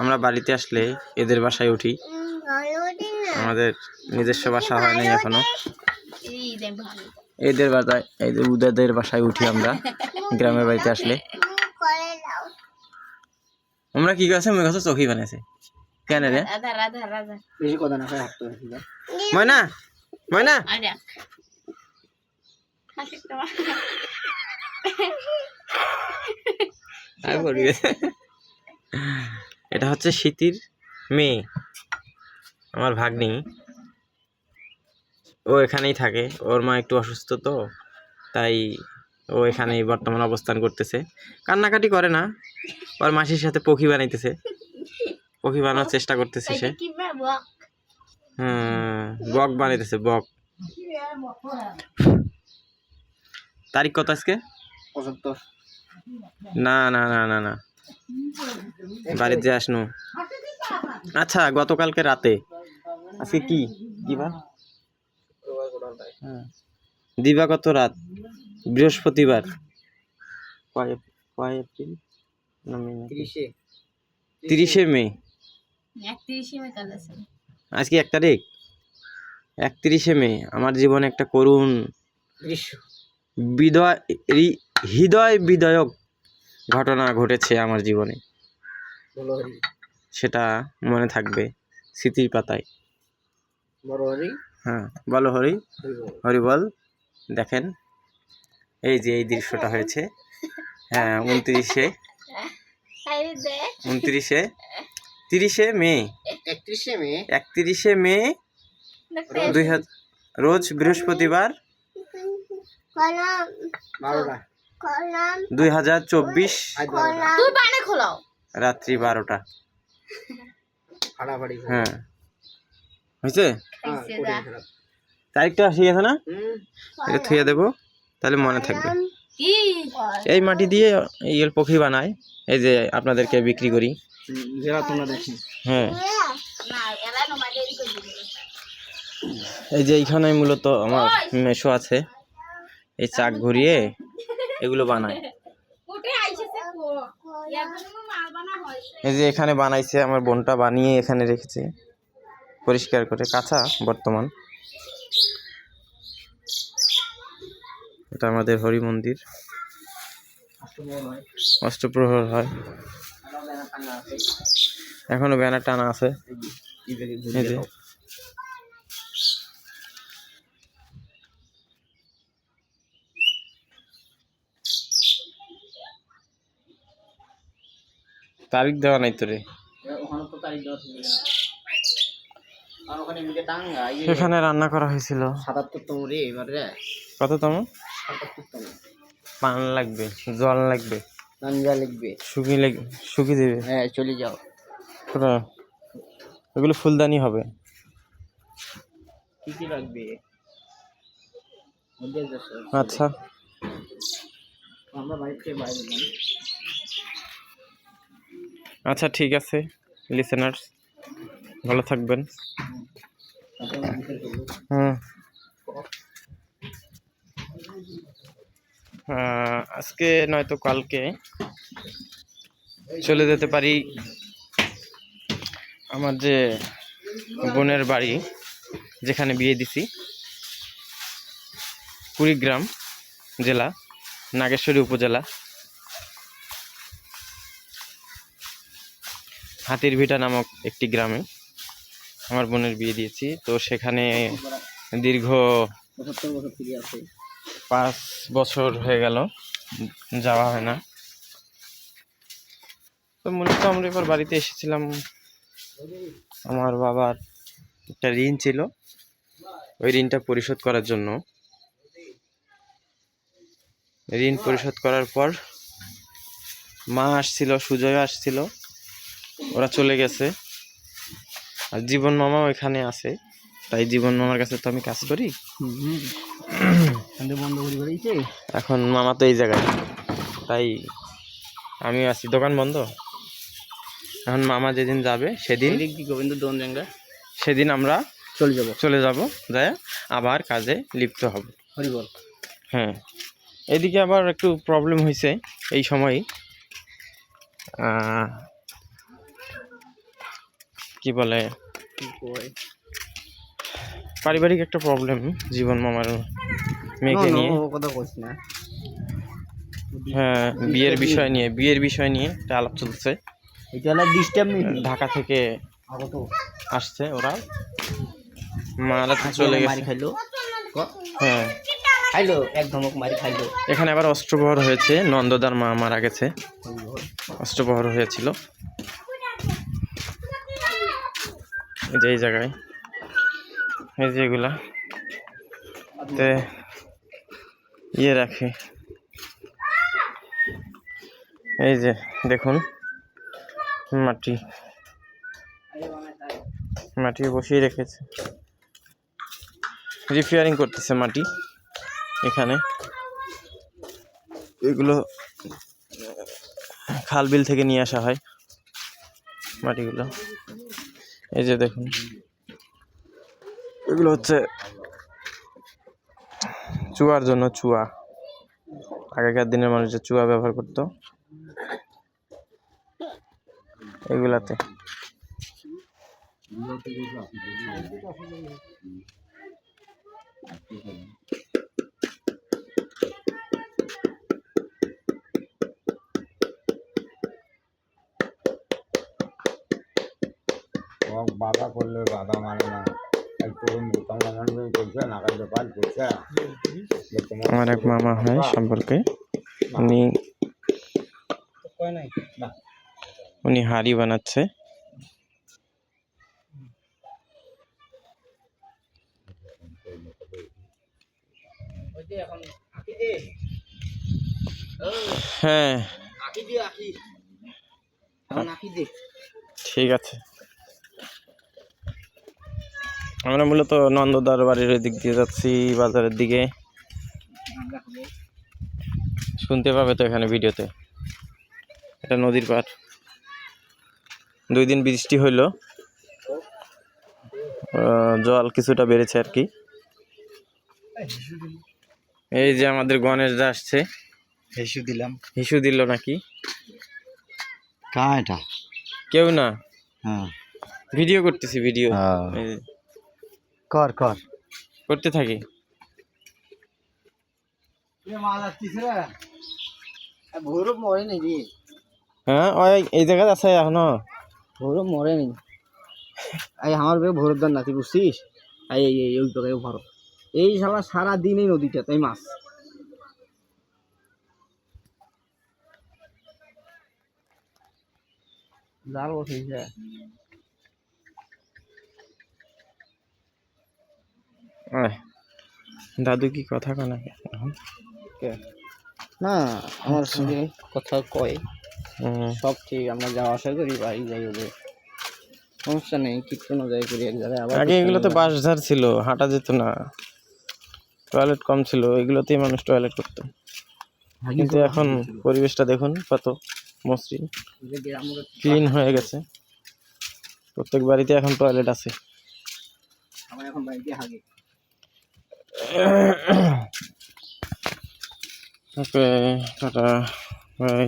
আমরা বাড়িতে আসলে এদের বাসায় উঠি। আমাদের নিজস্ব বাসা হয় নাই এখনো। এদের বাসায় উঠি আমরা গ্রামের বাড়িতে আসলে। আমরা কি করছে মনে করছো চোখই বানাইছে কেন রে ময়না ময়না এটা হচ্ছে শীতির মেয়ে, আমার ভাগ্নি। ও এখানেই থাকে, ওর মা একটু অসুস্থ তো তাই ও এখানেই বর্তমান অবস্থান করতেছে। কান্নাকাটি করে না, ওর মাসির সাথে পক্ষী বানাইতেছে, পক্ষী বানানোর চেষ্টা করতেছে সে। বক বানাইতেছে বক। তারিখ কত আজকে? না না না না না বাড়িতে আসনু। আচ্ছা গতকালকে রাতে, আজকে কি বার? দিবাগত রাত বৃহস্পতিবার 30শে মে। আজকে 1 তারিখ, 31শে মে আমার জীবনে একটা করুণ হৃদয় বিদায়ক ঘটনা ঘটেছে আমার জীবনে। সেটা মনে থাকবে স্মৃতির পাতায়। হ্যাঁ বলো হরি হরি বল। দেখেন এই যে এই দৃশ্যটা হয়েছে, হ্যাঁ 29শে 30শে মে 31শে মে 2000 রোজ বৃহস্পতিবার 2024 রাত্রি 12টা। হ্যাঁ হয়েছে, তারিখটা ঠিক আছে না? এটা থুয়ে দেবো তাহলে মনে থাকবে। এই মাটি দিয়ে এই পক্ষী বানায়, এই যে আপনাদেরকে বিক্রি করি। হ্যাঁ এই যে এইখানে মূলত আমার মেশো আছে, এই চাক ঘুরিয়ে এগুলো বানায়। এই যে এখানে বানাইছে আমার বোনটা, বানিয়ে এখানে রেখেছে পরিষ্কার করে, কাঁচা বর্তমান। এটা আমাদের হরি মন্দির, অষ্টপ্রহর হয়, এখনো ব্যানার টানা আছে। এই যে তারিখ দেওয়া নাই তো রে, এখানে রান্না করা হয়েছিল 77তম রে। এবারে কততম? পান লাগবে, জল লাগবে, গাঞ্জা লাগবে, শুকিয়ে দেবে। হ্যাঁ চলে যাও। এগুলো ফুলদানি হবে। কি লাগবে? আচ্ছা আমরা বাড়ি থেকে বাইরে যাই। আচ্ছা ঠিক আছে লিসেনার্স, ভালো থাকবেন। আজকে নয়তো কালকে চলে যেতে পারি আমার যে বোনের বাড়ি, যেখানে বিয়ে দিছি, কুড়িগ্রাম জেলা, নাগেশ্বরী উপজেলা, হাতির ভিটা নামক একটি গ্রামে আমার বোনের বিয়ে দিয়েছি। তো সেখানে দীর্ঘ 5 বছর হয়ে গেল যাওয়া হয় না। তো মূলত আমরা এবার বাড়িতে এসেছিলাম, আমার বাবার একটা ঋণ ছিল, ওই ঋণটা পরিশোধ করার জন্য। ঋণ পরিশোধ করার পর মা আসছিল, সুজয় আসছিল, ওরা চলে গেছে। আর জীবন মামাও এখানে আছে, তাই জীবন মামার কাছে তো আমি কাজ করি। এখন মামা তো এই জায়গায়, তাই আমিও আছি, দোকান বন্ধ। এখন মামা যেদিন যাবে সেদিন আমরা চলে যাব, যাই আবার কাজে লিপ্ত হব। হ্যাঁ এদিকে আবার একটু প্রবলেম হয়েছে এই সময়, কি বলে কি কয় পারিবারিক একটা প্রবলেম জীবন মামার মেয়েকে নিয়ে। ও কথা কইছ না হ্যাঁ, বিয়ের বিষয় নিয়ে একটা আলাপ চলছে। এটা হলো ডিস্টার্ব নেই ঢাকা থেকে আগো তো আসছে ওরা, মারা তো চলে মারি গেছে। খাইলো হ্যাঁ, খাইলো এক ধমক মারি খাইলো এখানে আবার অস্ত্রপ্রহর হয়েছে, নন্দদার মা মারা গেছে, অস্ত্রপ্রহর হয়েছিল এই যে এই জায়গায়, এই যে এগুলা তে ইয়ে রাখে। এই যে দেখুন মাটি মাটি বসিয়ে রেখেছে, রিপেয়ারিং করতেছে মাটি এখানে। এগুলো খাল বিল থেকে নিয়ে আসা হয় মাটিগুলো। এই যে দেখুন, এগুলো হচ্ছে চুয়ার জন্য, চুয়া আগেকার দিনের মানুষ যে চুয়া ব্যবহার করতো এগুলাতে। বাধা করলে বাধা মানে না, এক তরুণ বোতাম লাগানো করছে নাকাল ব্যাপার করছে। আমার এক মামা হয় সম্পর্কে, উনি হাড়ি বানাচ্ছে। হ্যাঁ ঠিক আছে, আমরা মূলত নন্দদার বাড়ির দিক দিয়ে যাচ্ছি, বাজারের দিকে। শুনতে পাবে তো এখানে ভিডিওতে, এটা নদীর পাড়। 2 দিন বৃষ্টি হইলো, জল কিছুটা বেড়েছে আর কি। এই যে আমাদের গণেশ দা আসছে, হিসু দিল নাকি, কা এটা কেউ না, হ্যাঁ ভিডিও করতেছি, ভিডিও কর কর করতে থাকি। ভৈরব মরে নাই রে হ্যাঁ ওই এই জায়গায় আছে এখনো, ভৈরব মরে নাই এই আমার বে ভৈরব দান নাতি বুঝছিস এই এই এই ওই জায়গায় ভরো এই শালা সারা দিন এই নদীটা তাই মাছ জাল বসেছে দাদু কি কথা কয় না না আমার সঙ্গে কথা কয় হুম, সব ঠিক, আমরা যাওয়া আসা করি, বাড়ি যাই ওদের সমস্যা নেই, কীর্তনও যাই করি এক জায়গায় আবার আগে এগুলোতে বাঁশঝাড় ছিল, হাঁটা যেত না, টয়লেট কম ছিল, এগুলোতেই মানুষ টয়লেট করতো। কিন্তু এখন পরিবেশটা দেখুন কত মসৃণ, ক্লিন হয়ে গেছে, প্রত্যেক বাড়িতে এখন টয়লেট আছে। আমার এখন বাড়িতে হাগে ওকে টাটা বাই।